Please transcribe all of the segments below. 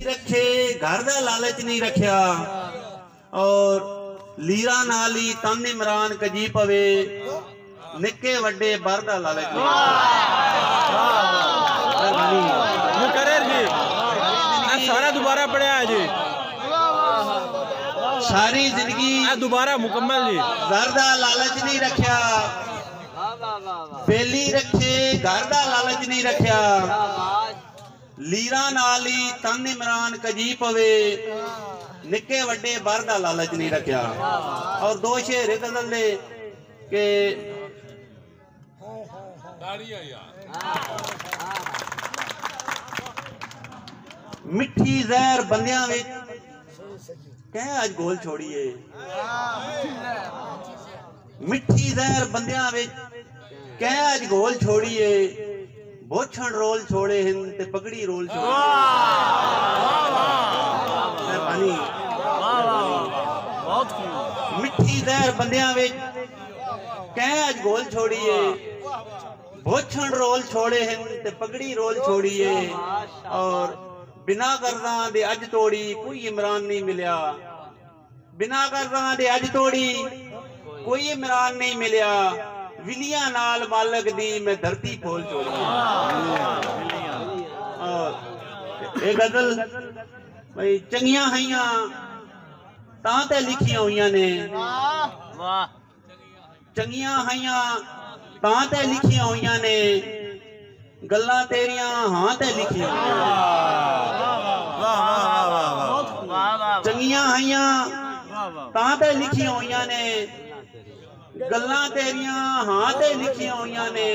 रखे घर दा लालच नहीं रखिया और लीरा नाली तन इमरान कजी पवे निके वड्डे बर दा लालच नहीं सारा दोबारा पढ़िया जी सारी जिंदगी दोबारा मुकम्मल जी घर दा लालच नहीं रखिया बेली रखे घर दा लालच नहीं रखिया लीरा नाली तन इमरान कजी पवे निके वड्डे बर दा लालच नहीं रखिया। और दो शेर गजल दे के मिठी जहर बंदियां विच कह अज गोल छोड़िए मिठी जहर बंदियां विच कह अज गोल छोड़िए बोछण रोल छोड़े हिंद ते पगड़ी रोल छोड़े मिठी जहर बंदियां विच कह अज गोल छोड़िए बोछण रोल छोड़े हिंद ते पगड़ी रोल छोड़िए और बिना करदा दे अज तोड़ी कोई इमरान नहीं मिलिया बिना करदा दे अज तोड़ी कोई इमरान नहीं मिलिया विलिया नाल मालक दी मैं धरती फोल छोड़ी। एक गजल भाई चंगियां हईयां तां ते लिखियां हुईयां ने चंगियां हईयां तां ते लिखियां हुईयां ने गल्लां तेरियां हां ते लिखियां चंगियां हईयां तां ते लिखियां हुईयां ने गल्लां तेरियां हां ते लिखियां हुईयां ने।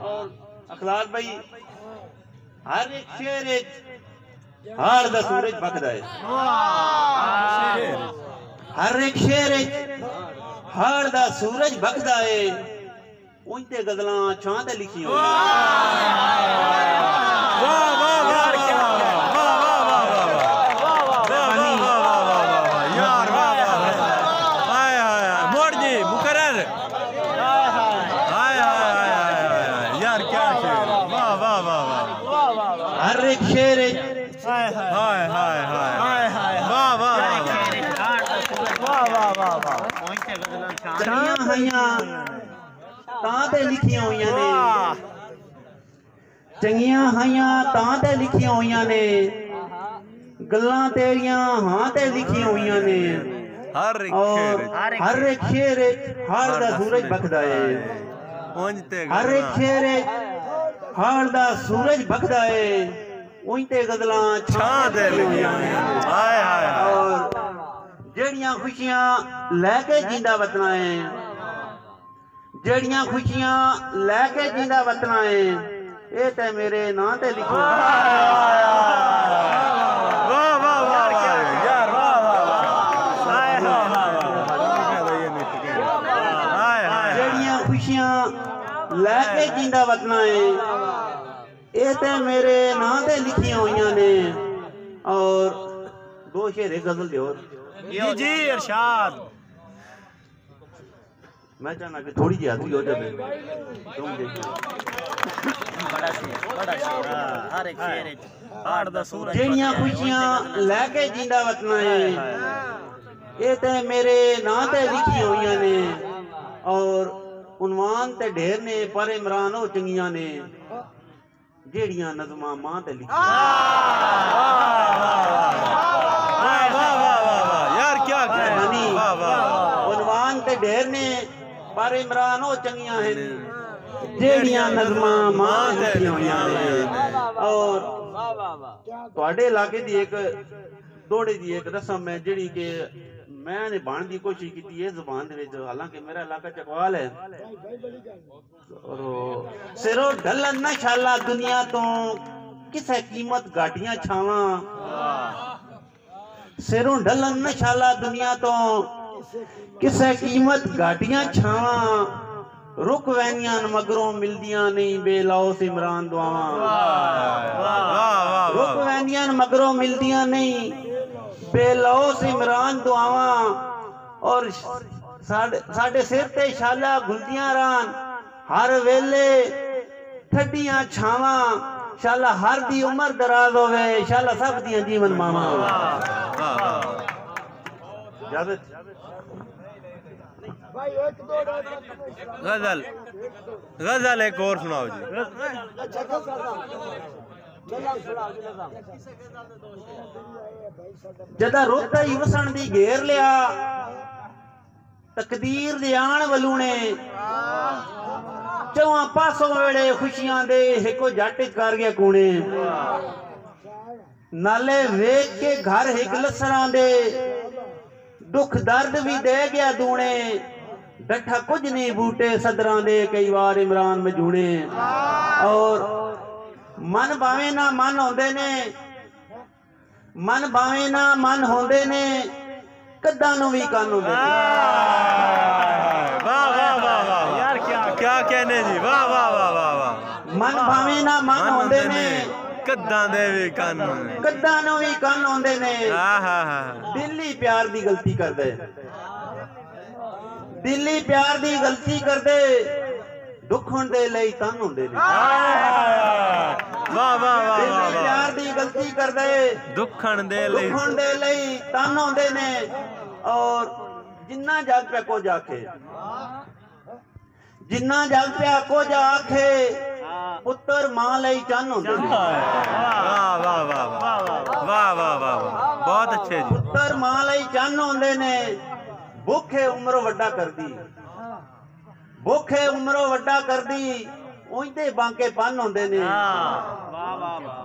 और अखलाक भाई हर एक शेर हार दा सूरज भखदा है हर एक शेर हार दा सूरज भखदा है उनते गजलां छां ते लिखियां हर एक शेर चंगियां हईयां तां ते लिखियां हुईयां ने चंगियां हईयां तां ते लिखियां हुईयां ने गल्लां तेरियां हां ते लिखियां हुईयां ने। और हर एक शेर हार दा सूरज भखदा है हर एक शेर हार दा सूरज भखदा है उनते गजलां छां ते लिखियां और जेड़ियां खुशियां लैके जींदा वतना है जेड़ियां खुशियां लैके जींदा वतना है ये ते मेरे नां ते लिखो जेड़ियां खुशियां लैके जींदा वतना है ये ते मेरे नां ते लिखियां हुईयां ने। और दो शेर गजल दे और जी इरशाद मैं चाहना कि थोड़ी जी आदमी हो जाए तुम हर एक शेर हार दा सूरज जेड़ियां खुशियां लैके जींदा वतना है ये ते मेरे नां ते लिखियां हुईयां ने। और उन्वान ते ढेर ने पर इमरान हो चंगियां ने जेड़ियां नज़मां मां ते लिखियां यार क्या उन्वान ते ढेर ने पर इमरान हो चंगियां हैं जेड़ियां नज़मां मां ते लिखियां हुईयां ने। और तुहाडे इलाके दी एक दौड़े दी एक रस्म है जेड़ी के मैंने बाण दी कोशिश की है जुबान दे विच हालांकि मेरा इलाका चकवाल है और सिरों ढलन ना शाला दुनिया तो किसे कीमत गाटियां छावा सिरों ढलन ना शाला दुनिया तो किसे कीमत गाटियां छावा रुक वैनियां मगरों मिलदियां नहीं बेलाओ सिमरान दुआवा रुक वैनियां मगरों मिलदियां नहीं बेलाओ सिमरान दुआवा। और साडे सिर ते शाला घुलदियां रान हर वेले ठड्डियां छावा शाला हर दी उम्र दराज होवे शाला सब दी जीवन मामा होवे जावेद भाई एक दो गजल गजल एक और सुनाओ जी जदा रोता ही वसन दी घेर लिया तकदीर दे आण वलूने चौहां पासों वेड़े खुशियां दे हिको जट कर गया कूने नाले वेख के घर हिक लसरां दे दुख दर्द भी दे गया दूने डठा कुछ नहीं बूटे सदरां दे कई बार इमरान में जूने और मन भावे ना मन होंदे ने मन भावे ना मन होंदे ने कद्दां नूं भी कंन होंदे ने वाह वाह वाह वाह यार क्या कहने जी वाह वाह वाह वाह वाह मन भावे ना मन होंदे ने कद्दां दे भी कंन कद्दां नूं भी कंन होंदे ने दिल ही प्यार दी गलती करदे दिल ही प्यार दी गलती करदे दुखण दे लई तन होंदे ने वाह वाह वाह वाह प्यार दी गलती करदे दुखण दे लई तन होंदे ने और जिन्ना जग पे को जाके जिन्ना जग पे को जाके पुत्र मां लई चन होंदे ने वाह वाह वाह वाह वाह वाह बहुत अच्छे जी पुत्र मां लई चन होंदे ने भुखे उम्र वड्डा करदी भुखे उम्रों वड्डा कर दी उंदे बांके पन होंदे ने। वाह वाह वाह